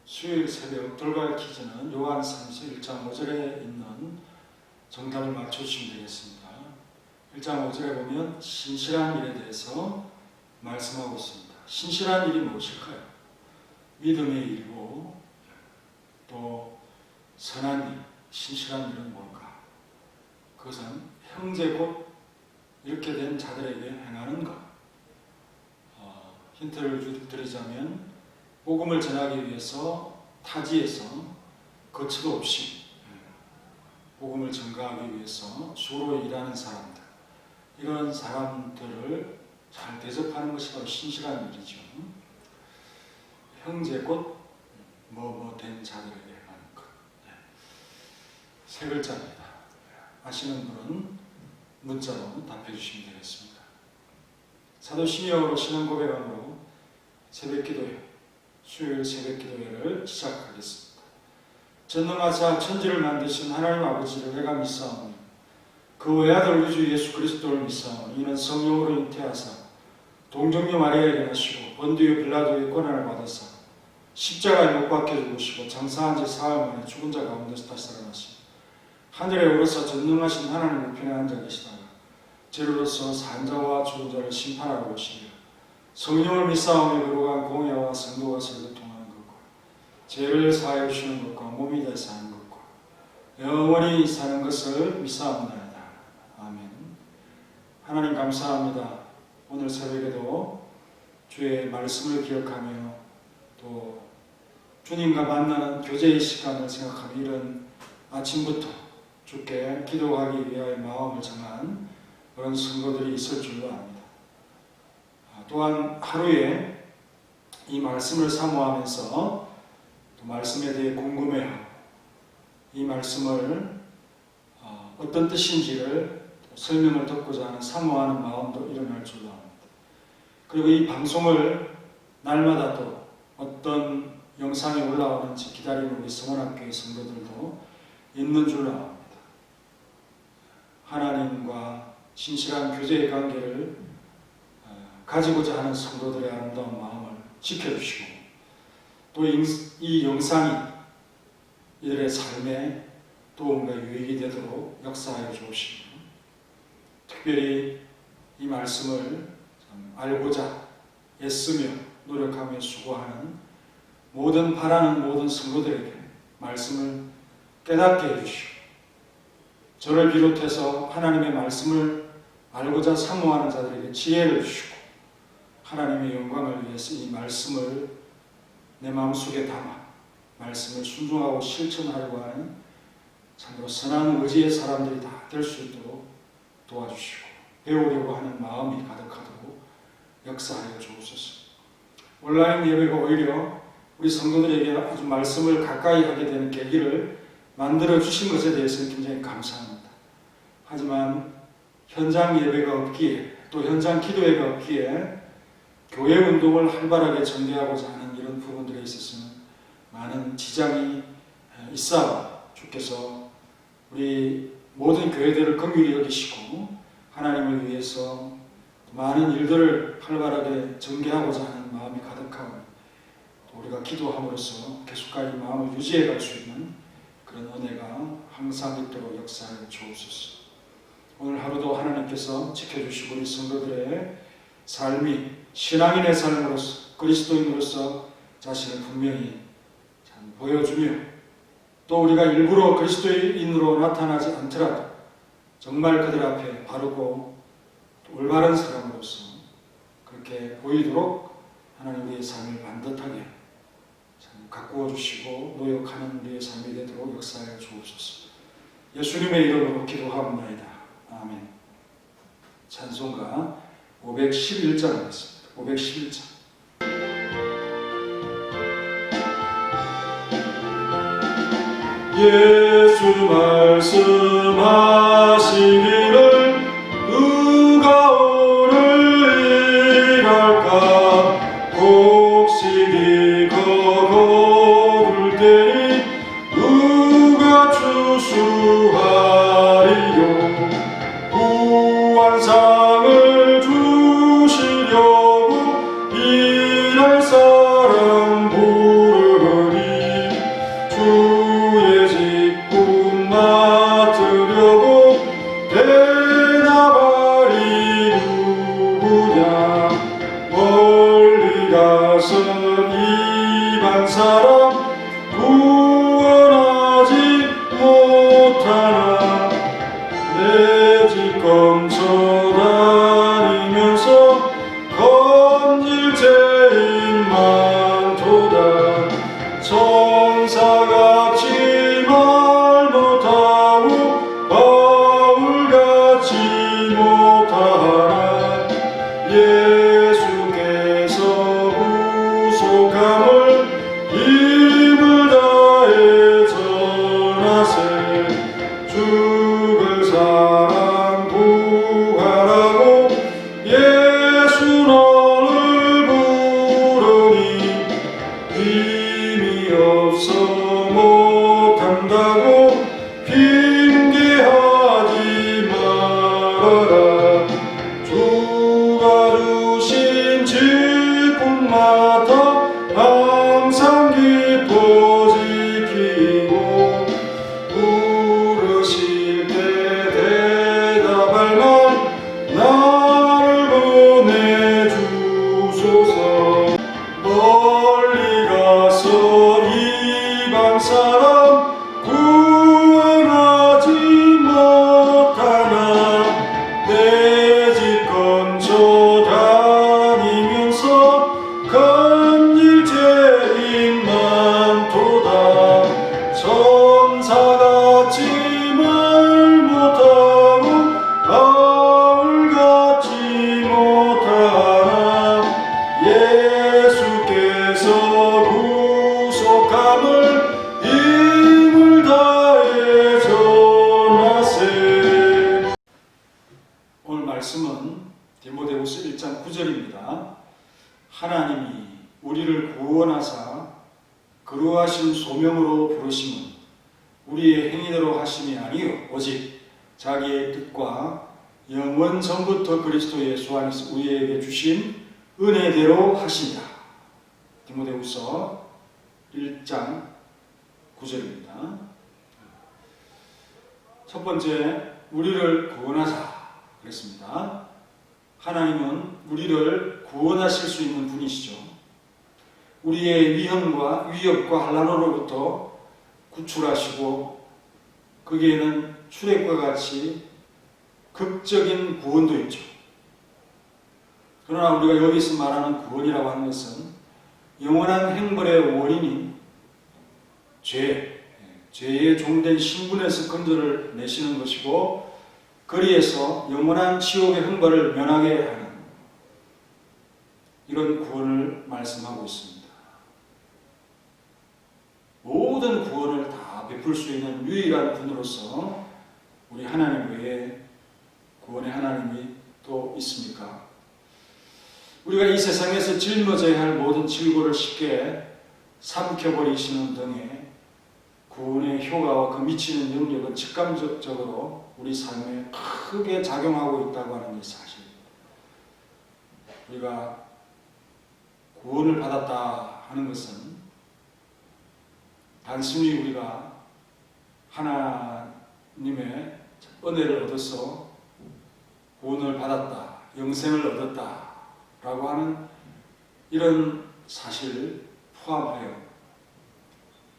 수요일 새벽 돌발 퀴즈는 요한삼서 1장 5절에 있는 정답을 맞춰주시면 되겠습니다. 1장 5절에 보면 신실한 일에 대해서 말씀하고 있습니다. 신실한 일이 무엇일까요? 믿음의 일이고 또 선한 일, 신실한 일은 뭘까? 그것은 형제 곧 이렇게 된 자들에게 행하는 것. 힌트를 드리자면 복음을 전하기 위해서 타지에서 거처도 없이 복음을 전가하기 위해서 수로 일하는 사람들, 이런 사람들을 잘 대접하는 것이 바로 신실한 일이죠. 형제 곧 뭐 된 자들에게 행하는 것. 세 글자입니다. 아시는 분은 문자로 답해 주시면 되겠습니다. 사도 심야로 신앙 고백함으로 새벽기도회, 수요일 새벽기도회를 시작하겠습니다. 전능하사 천지를 만드신 하나님 아버지를 내가 믿사오니 그 외아들 우리 주 예수 그리스도를 믿사오니 이는 성령으로 잉태하사 동정녀 마리아에게 나시고 본디오 빌라도의 고난을 받으사 십자가에 못 박혀 죽으시고 장사한 지 사흘 만에 죽은 자 가운데서 다시 살아나시고 하늘에 오르사 전능하신 하나님 우편에 앉아 계시다가 죄로서 산자와 죽은 자를 심판하러 오시리라. 성령을 믿사오며 거룩한 공예와 성도가 서로 통하는 것과 죄를 사하여 주시는 것과 몸이 되어 하는 것과 영원히 사는 것을 믿사옵나이다. 아멘. 하나님 감사합니다. 오늘 새벽에도 주의 말씀을 기억하며 또 주님과 만나는 교제의 시간을 생각하며 이런 아침부터 주께 기도하기 위하여 마음을 정한 그런 성도들이 있을 줄로 압니다. 또한 하루에 이 말씀을 사모하면서 또 말씀에 대해 궁금해하고 이 말씀을 어떤 뜻인지를 설명을 듣고자 하는 사모하는 마음도 일어날 줄로 압니다. 그리고 이 방송을 날마다 또 어떤 영상이 올라오는지 기다리는 우리 성원학교의 성도들도 있는 줄로 압니다. 하나님과 신실한 교제의 관계를 가지고자 하는 성도들의 아름다운 마음을 지켜주시고 또 이 영상이 이들의 삶에 도움과 유익이 되도록 역사하여 주옵시고 특별히 이 말씀을 알고자 애쓰며 노력하며 수고하는 바라는 모든 성도들에게 말씀을 깨닫게 해주시고 저를 비롯해서 하나님의 말씀을 알고자 사모하는 자들에게 지혜를 주시고 하나님의 영광을 위해서 이 말씀을 내 마음속에 담아 말씀을 순종하고 실천하려고 하는 참으로 선한 의지의 사람들이 다 될 수 있도록 도와주시고 배우려고 하는 마음이 가득하도록 역사하여 주옵소서. 온라인 예배가 오히려 우리 성도들에게 아주 말씀을 가까이 하게 되는 계기를 만들어 주신 것에 대해서는 굉장히 감사합니다. 하지만 현장 예배가 없기에 또 현장 기도회가 없기에 교회 운동을 활발하게 전개하고자 하는 이런 부분들에 있어서는 많은 지장이 있어 주께서 우리 모든 교회들을 긍휼히 여기시고 하나님을 위해서 많은 일들을 활발하게 전개하고자 하는 마음이 가득하고 우리가 기도함으로써 계속까지 마음을 유지해 갈 수 있는 그런 은혜가 항상 있도록 역사하여 주옵소서. 오늘 하루도 하나님께서 지켜주시고 우리 성도들의 삶이 신앙인의 삶으로서 그리스도인으로서 자신을 분명히 참 보여주며 또 우리가 일부러 그리스도인으로 나타나지 않더라도 정말 그들 앞에 바르고 올바른 사람으로서 그렇게 보이도록 하나님 우리의 삶을 반듯하게 참 가꾸어 주시고 노력하는 우리의 삶이 되도록 역사하여 주옵소서. 예수님의 이름으로 기도하옵나이다. 아멘. 찬송가 511장 하겠습니다. 511장. 예수 말씀하시기를 누가 오늘 일할까 곡식이 거둘 때니 누가 추수하리요 구원상을 주시려고 일할 사람 부르니 이방 사람 구원하지 못하나 내 집 검쳐 다니면서 건질 죄인 많도다 천사같이 말 못하고 바울같이 못하나 예수께서 구속함을 힘을 다해 전하세 죽을 사람 구하라고 예수 너를 부르니 힘이 없어 못한다고 핑계하지 말아라 주가 주신 직분마다 항상 기뻐 지키고 부르실 때 대답할 날 나를 보내주소서 멀리 가서 이방 사람 구원하지 못하나 내 집 근처 다니면서 건질 죄인 많도다 천사같이 말 못하고 바울같이 못하나 예수께서 구속함을 힘을 다해 전하세. 오늘 말씀은 디모데후서 1장 9절입니다. 하나님이 우리를 구원하사 거룩하신 소명으로 부르심은 우리의 행위대로 하심이 아니요 오직 자기의 뜻과 영원 전부터 그리스도 예수 안에서 우리에게 주신 은혜대로 하시니라. 디모데후서 1장 9절입니다. 첫 번째, 우리를 구원하사 그랬습니다. 하나님은 우리를 구원하실 수 있는 분이시죠. 우리의 위험과 위협과 환난으로부터 구출하시고 거기에는 출애굽과 같이 극적인 구원도 있죠. 그러나 우리가 여기서 말하는 구원이라고 하는 것은 영원한 형벌의 원인인 죄의 종된 신분에서 건져를 내시는 것이고 거리에서 영원한 지옥의 형벌을 면하게 하는 이런 구원을 말씀하고 있습니다. 모든 구원을 다 베풀 수 있는 유일한 분으로서 우리 하나님 외에 구원의 하나님이 또 있습니까? 우리가 이 세상에서 짊어져야 할 모든 질고를 쉽게 삼켜버리시는 등의 구원의 효과와 그 미치는 영역은 직감적으로 우리 삶에 크게 작용하고 있다고 하는 이 사실. 우리가 구원을 받았다 하는 것은 단순히 우리가 하나님의 은혜를 얻어서 구원을 받았다, 영생을 얻었다 라고 하는 이런 사실을 포함하여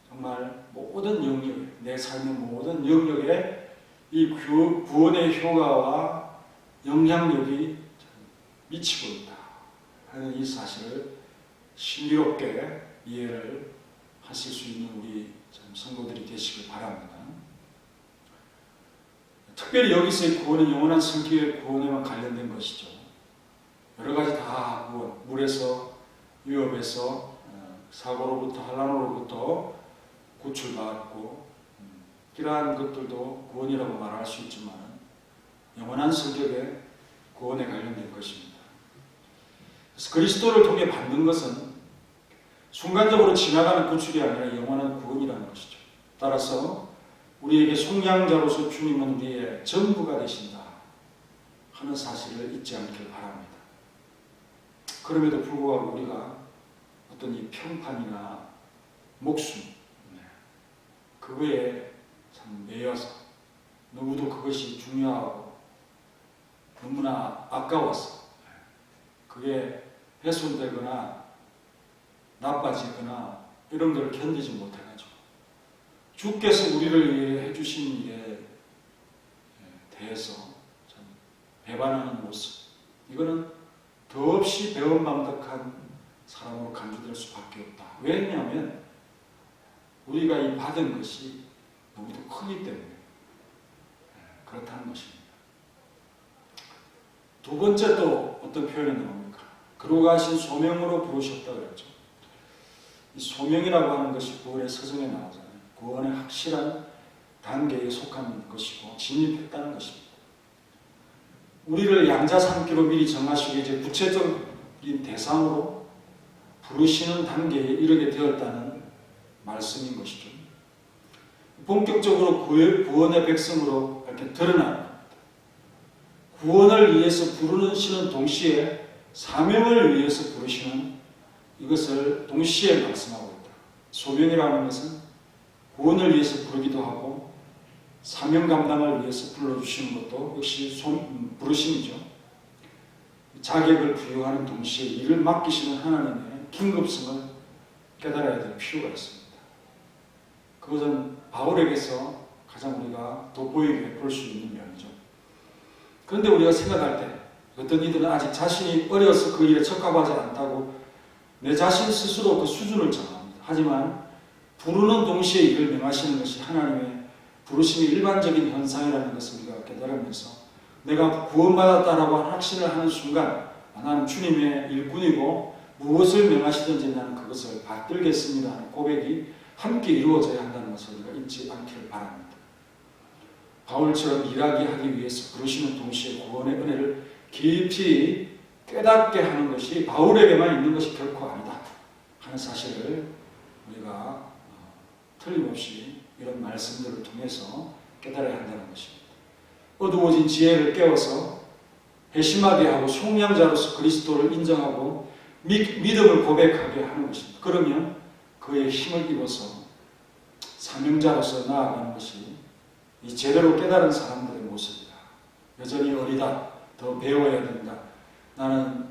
정말 모든 영역, 내 삶의 모든 영역에 이 구원의 효과와 영향력이 미치고 있다 하는 이 사실을 신비롭게 이해를 하실 수 있는 우리 성도들이 되시길 바랍니다. 특별히 여기서의 구원은 영원한 성격의 구원에만 관련된 것이죠. 여러 가지 다 구원, 물에서, 위협에서, 사고로부터, 환난으로부터 구출받고 이러한 것들도 구원이라고 말할 수 있지만 영원한 성격의 구원에 관련된 것입니다. 그래서 그리스도를 통해 받는 것은 순간적으로 지나가는 구출이 아니라 영원한 구원이라는 것이죠. 따라서 우리에게 속량자로서 주님은 우리의 전부가 되신다 하는 사실을 잊지 않길 바랍니다. 그럼에도 불구하고 우리가 어떤 이 평판이나 목숨 그거에 참 매여서 너무도 그것이 중요하고 너무나 아까워서 그게 훼손되거나 나빠지거나 이런 걸 견디지 못해가지고 주께서 우리를 위해 해주신 일에 대해서 참 배반하는 모습, 이거는 더없이 배은망덕한 사람으로 간주될 수밖에 없다. 왜냐하면 우리가 이 받은 것이 너무도 크기 때문에 그렇다는 것입니다. 두 번째 또 어떤 표현이 나옵니까? 그러고 하신 소명으로 부르셨다 그랬죠. 이 소명이라고 하는 것이 구원의 서정에 나오잖아요. 구원의 확실한 단계에 속한 것이고 진입했다는 것입니다. 우리를 양자 삼기로 미리 정하시고 이제 구체적인 대상으로 부르시는 단계에 이르게 되었다는 말씀인 것이죠. 본격적으로 구원의 백성으로 이렇게 드러납니다. 구원을 위해서 부르시는 동시에 사명을 위해서 부르시는 이것을 동시에 말씀하고 있다. 소명이라는 것은 구원을 위해서 부르기도 하고 사명 감당을 위해서 불러주시는 것도 역시 부르심이죠. 자격을 부여하는 동시에 일을 맡기시는 하나님의 긴급성을 깨달아야 될 필요가 있습니다. 그것은 바울에게서 가장 우리가 돋보이게 볼 수 있는 면이죠. 그런데 우리가 생각할 때 어떤 이들은 아직 자신이 어려서 그 일에 적합하지 않다고 내 자신 스스로 그 수준을 정합니다. 하지만 부르는 동시에 일을 명하시는 것이 하나님의 부르심의 일반적인 현상이라는 것을 우리가 깨달으면서 내가 구원받았다라고 확신을 하는 순간 나는 주님의 일꾼이고 무엇을 명하시든지 나는 그것을 받들겠습니다 하는 고백이 함께 이루어져야 한다는 것을 우리가 잊지 않기를 바랍니다. 바울처럼 일하게 하기 위해서 부르시는 동시에 구원의 은혜를 깊이 깨닫게 하는 것이 바울에게만 있는 것이 결코 아니다 하는 사실을 우리가 틀림없이 이런 말씀들을 통해서 깨달아야 한다는 것입니다. 어두워진 지혜를 깨워서 회심하게 하고 속량자로서 그리스도를 인정하고 믿음을 고백하게 하는 것입니다. 그러면 그의 힘을 입어서 사명자로서 나아가는 것이 이 제대로 깨달은 사람들의 모습이다. 여전히 어리다. 더 배워야 된다. 나는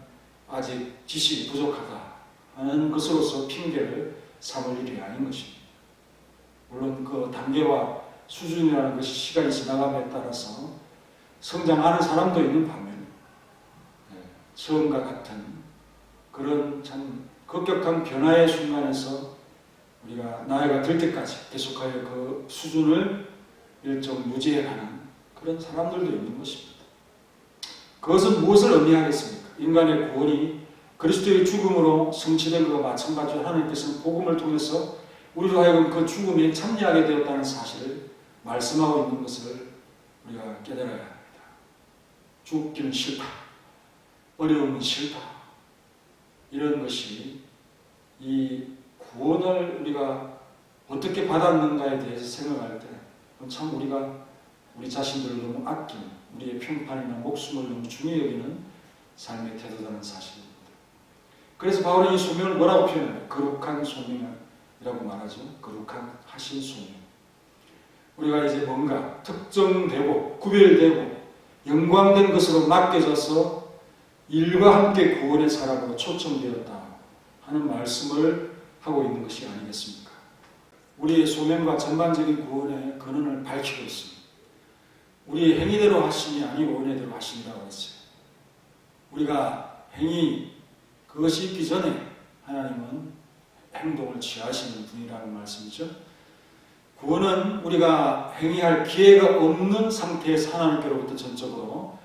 아직 지식이 부족하다 하는 것으로서 핑계를 삼을 일이 아닌 것입니다. 물론 그 단계와 수준이라는 것이 시간이 지나감에 따라서 성장하는 사람도 있는 반면 처음과 같은 그런 참 급격한 변화의 순간에서 우리가 나이가 들 때까지 계속하여 그 수준을 일정 유지해가는 그런 사람들도 있는 것입니다. 그것은 무엇을 의미하겠습니까? 인간의 구원이 그리스도의 죽음으로 성취된 것과 마찬가지로 하나님께서는 복음을 통해서 우리로 하여금 그 죽음에 참여하게 되었다는 사실을 말씀하고 있는 것을 우리가 깨달아야 합니다. 죽기는 싫다. 어려움은 싫다. 이런 것이 이 구원을 우리가 어떻게 받았는가에 대해서 생각할 때 참 우리가 우리 자신들을 너무 아끼는 우리의 평판이나 목숨을 너무 중요히 여기는 삶의 태도라는 사실입니다. 그래서 바울은 이 소명을 뭐라고 표현해요? 거룩한 소명이라고 말하죠. 거룩한 하신 소명. 우리가 이제 뭔가 특정되고 구별되고 영광된 것으로 맡겨져서 일과 함께 구원의 사람으로 초청되었다 하는 말씀을 하고 있는 것이 아니겠습니까? 우리의 소명과 전반적인 구원의 근원을 밝히고 있습니다. 우리의 행위대로 하심이 아니고 은혜대로 하심이라고 했어요. 우리가 행위 그것이 있기 전에 하나님은 행동을 취하시는 분이라는 말씀이죠. 구원은 우리가 행위할 기회가 없는 상태에서 하나님께로부터 전적으로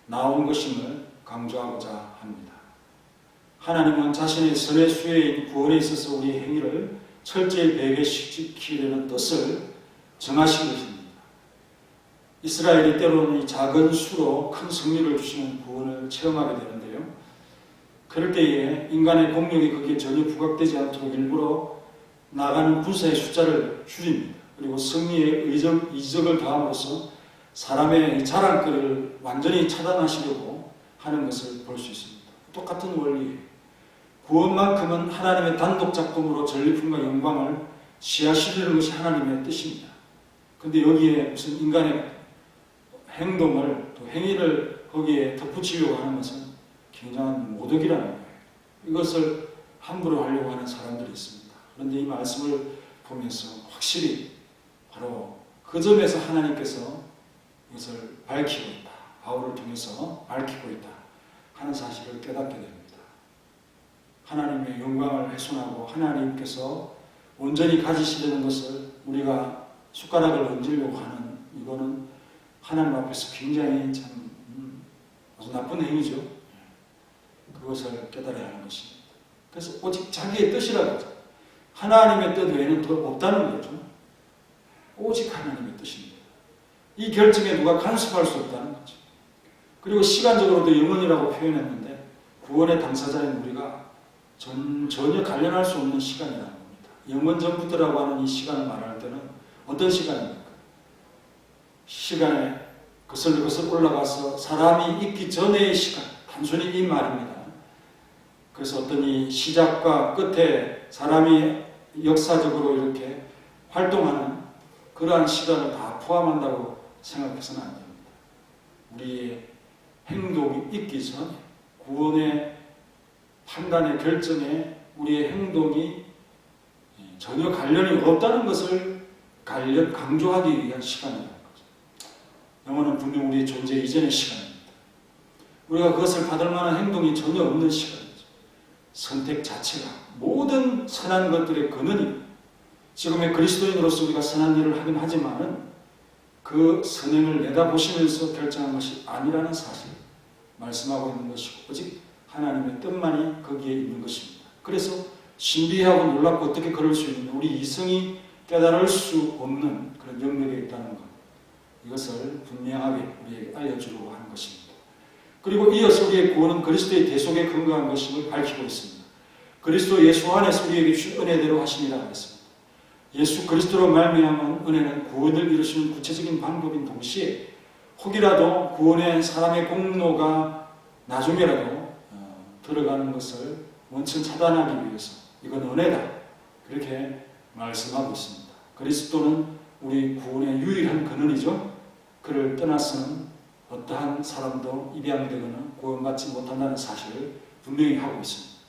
나온 것임을 강조하고자 합니다. 하나님은 자신의 선의 수혜인 구원에 있어서 우리의 행위를 철저히 배개시키려는 뜻을 정하신 것입니다. 이스라엘이 때로는 이 작은 수로 큰 승리를 주시는 구원을 체험하게 되는데요. 그럴 때에 인간의 공력이 거기에 전혀 부각되지 않도록 일부러 나가는 군사의 숫자를 줄입니다. 그리고 승리의 이적을 더함으로써 사람의 자랑거리를 완전히 차단하시려고 하는 것을 볼 수 있습니다. 똑같은 원리예요. 구원만큼은 하나님의 단독 작품으로 전리품과 영광을 시하시려는 것이 하나님의 뜻입니다. 그런데 여기에 무슨 인간의 행동을 또 행위를 거기에 덧붙이려고 하는 것은 굉장한 모독이라는 거예요. 이것을 함부로 하려고 하는 사람들이 있습니다. 그런데 이 말씀을 보면서 확실히 바로 그 점에서 하나님께서 이것을 밝히고 있다. 바울을 통해서 밝히고 있다 하는 사실을 깨닫게 됩니다. 하나님의 영광을 훼손하고 하나님께서 온전히 가지시려는 것을 우리가 숟가락을 얹으려고 하는, 이거는 하나님 앞에서 굉장히 참 아주 나쁜 행위죠. 그것을 깨달아야 하는 것입니다. 그래서 오직 자기의 뜻이라고 하죠. 하나님의 뜻 외에는 더 없다는 거죠. 오직 하나님의 뜻입니다. 이 결정에 누가 간섭할 수 없다는 거죠. 그리고 시간적으로도 영원이라고 표현했는데 구원의 당사자인 우리가 전혀 관련할 수 없는 시간이라는 겁니다. 영원 전부터라고 하는 이 시간을 말할 때는 어떤 시간입니까? 시간에 거슬러 올라가서 사람이 있기 전의 시간, 단순히 이 말입니다. 그래서 어떤 이 시작과 끝에 사람이 역사적으로 이렇게 활동하는 그러한 시간을 다 포함한다고 생각해서는 안 됩니다. 우리의 행동이 있기 전 구원의 판단의 결정에 우리의 행동이 전혀 관련이 없다는 것을 강조하기 위한 시간이라는 거죠. 영혼은 분명 우리의 존재 이전의 시간입니다. 우리가 그것을 받을 만한 행동이 전혀 없는 시간이죠. 선택 자체가 모든 선한 것들의 근원입니다. 지금의 그리스도인으로서 우리가 선한 일을 하긴 하지만은 그 선행을 내다보시면서 결정한 것이 아니라는 사실 말씀하고 있는 것이고 오직 하나님의 뜻만이 거기에 있는 것입니다. 그래서 신비하고 놀랍고 어떻게 그럴 수 있는 우리 이성이 깨달을 수 없는 그런 영역에 있다는 것, 이것을 분명하게 우리에게 알려주려고 하는 것입니다. 그리고 이어서 우리의 구원은 그리스도의 대속에 근거한 것임을 밝히고 있습니다. 그리스도 예수 안에서 우리에게 주신 은혜대로 하심이라 했습니다. 예수 그리스도로 말미암은 은혜는 구원을 이루시는 구체적인 방법인 동시에 혹이라도 구원의 사람의 공로가 나중에라도 들어가는 것을 원천 차단하기 위해서 이건 은혜다, 그렇게 말씀하고 있습니다. 그리스도는 우리 구원의 유일한 근원이죠. 그를 떠나서는 어떠한 사람도 입양되거나 구원받지 못한다는 사실을 분명히 하고 있습니다.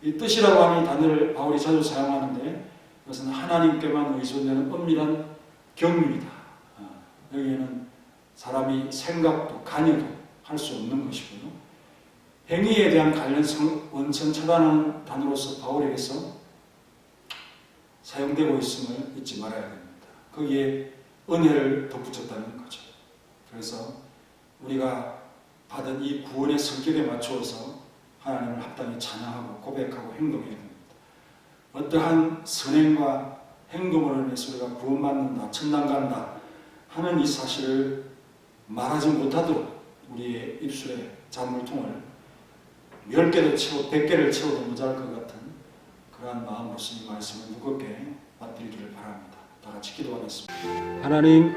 이 뜻이라고 하는 단어를 바울이 자주 사용하는데 이것은 하나님께만 의존되는 엄밀한 경륜이다. 여기에는 사람이 생각도 관여도 할 수 없는 것이고요. 행위에 대한 관련성 원천 차단하는 단어로서 바울에게서 사용되고 있음을 잊지 말아야 됩니다. 거기에 은혜를 덧붙였다는 거죠. 그래서 우리가 받은 이 구원의 성격에 맞추어서 하나님을 합당히 찬양하고 고백하고 행동해야 됩니다. 어떠한 선행과 행동으로 인해서 우리가 구원받는다, 천당 간다 하는 이 사실을 말하지 못하도록 우리의 입술에 잔물통을 10개도 채워 100개를 채워도 모자랄 것 같은 그러한 마음으로서 이 말씀을 무겁게 받들기를 바랍니다. 다 같이 기도하겠습니다. 하나님,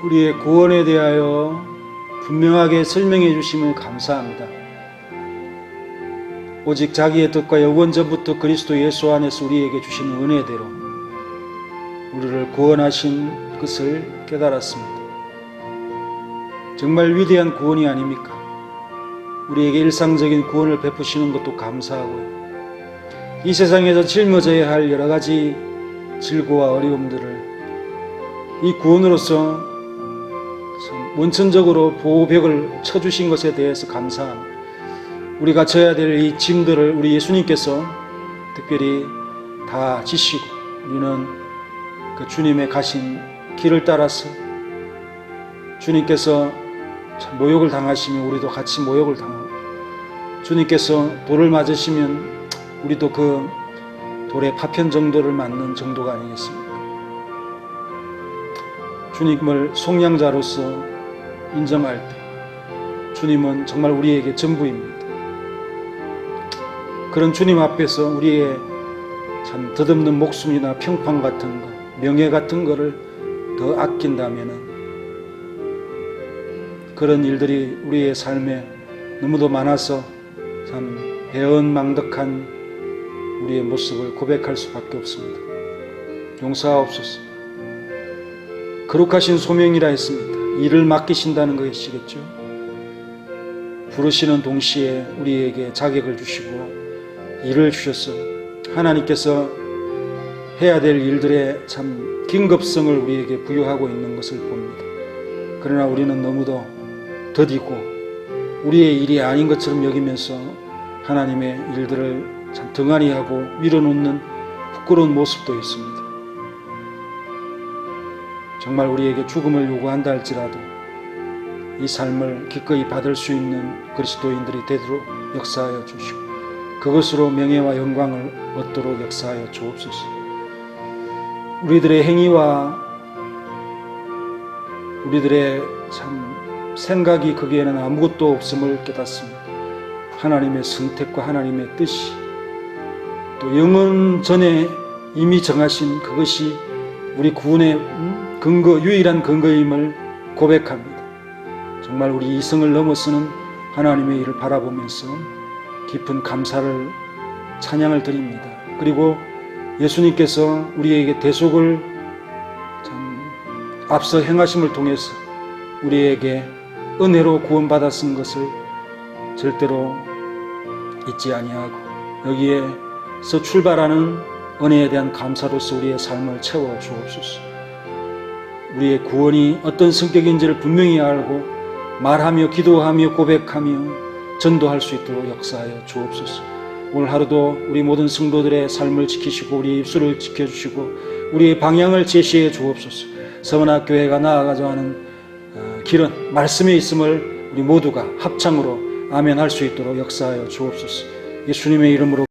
우리의 구원에 대하여 분명하게 설명해 주심을 감사합니다. 오직 자기의 뜻과 영원 전부터 그리스도 예수 안에서 우리에게 주신 은혜대로 우리를 구원하신 것을 깨달았습니다. 정말 위대한 구원이 아닙니까? 우리에게 일상적인 구원을 베푸시는 것도 감사하고요. 이 세상에서 짊어져야 할 여러 가지 질고와 어려움들을 이 구원으로서 원천적으로 보호벽을 쳐주신 것에 대해서 감사합니다. 우리가 져야 될 이 짐들을 우리 예수님께서 특별히 다 지시고 우리는 그 주님의 가신 길을 따라서 주님께서 모욕을 당하시면 우리도 같이 모욕을 당하고 주님께서 돌을 맞으시면 우리도 그 돌의 파편 정도를 맞는 정도가 아니겠습니까? 주님을 속량자로서 인정할 때 주님은 정말 우리에게 전부입니다. 그런 주님 앞에서 우리의 참 덧없는 목숨이나 평판 같은 것, 명예 같은 것을 더 아낀다면은 그런 일들이 우리의 삶에 너무도 많아서 참 배은망덕한 우리의 모습을 고백할 수밖에 없습니다. 용서하옵소서. 거룩하신 소명이라 했습니다. 일을 맡기신다는 것이겠죠. 부르시는 동시에 우리에게 자격을 주시고 일을 주셔서 하나님께서 해야 될 일들의 참 긴급성을 우리에게 부여하고 있는 것을 봅니다. 그러나 우리는 너무도 더디고 우리의 일이 아닌 것처럼 여기면서 하나님의 일들을 참 등한히 하고 밀어놓는 부끄러운 모습도 있습니다. 정말 우리에게 죽음을 요구한다 할지라도 이 삶을 기꺼이 받을 수 있는 그리스도인들이 되도록 역사하여 주시고 그것으로 명예와 영광을 얻도록 역사하여 주옵소서. 우리들의 행위와 우리들의 참 생각이 거기에는 아무것도 없음을 깨닫습니다. 하나님의 선택과 하나님의 뜻이 또 영원 전에 이미 정하신 그것이 우리 구원의 근거, 유일한 근거임을 고백합니다. 정말 우리 이성을 넘어서는 하나님의 일을 바라보면서 깊은 감사를 찬양을 드립니다. 그리고 예수님께서 우리에게 대속을 참 앞서 행하심을 통해서 우리에게 은혜로 구원받았은 것을 절대로 잊지 아니하고 여기에서 출발하는 은혜에 대한 감사로서 우리의 삶을 채워 주옵소서. 우리의 구원이 어떤 성격인지를 분명히 알고 말하며 기도하며 고백하며 전도할 수 있도록 역사하여 주옵소서. 오늘 하루도 우리 모든 성도들의 삶을 지키시고 우리의 입술을 지켜주시고 우리의 방향을 제시해 주옵소서. 서원학교회가 나아가자 하는 길은 말씀에 있음을 우리 모두가 합창으로 아멘 할 수 있도록 역사하여 주옵소서. 예수님의 이름으로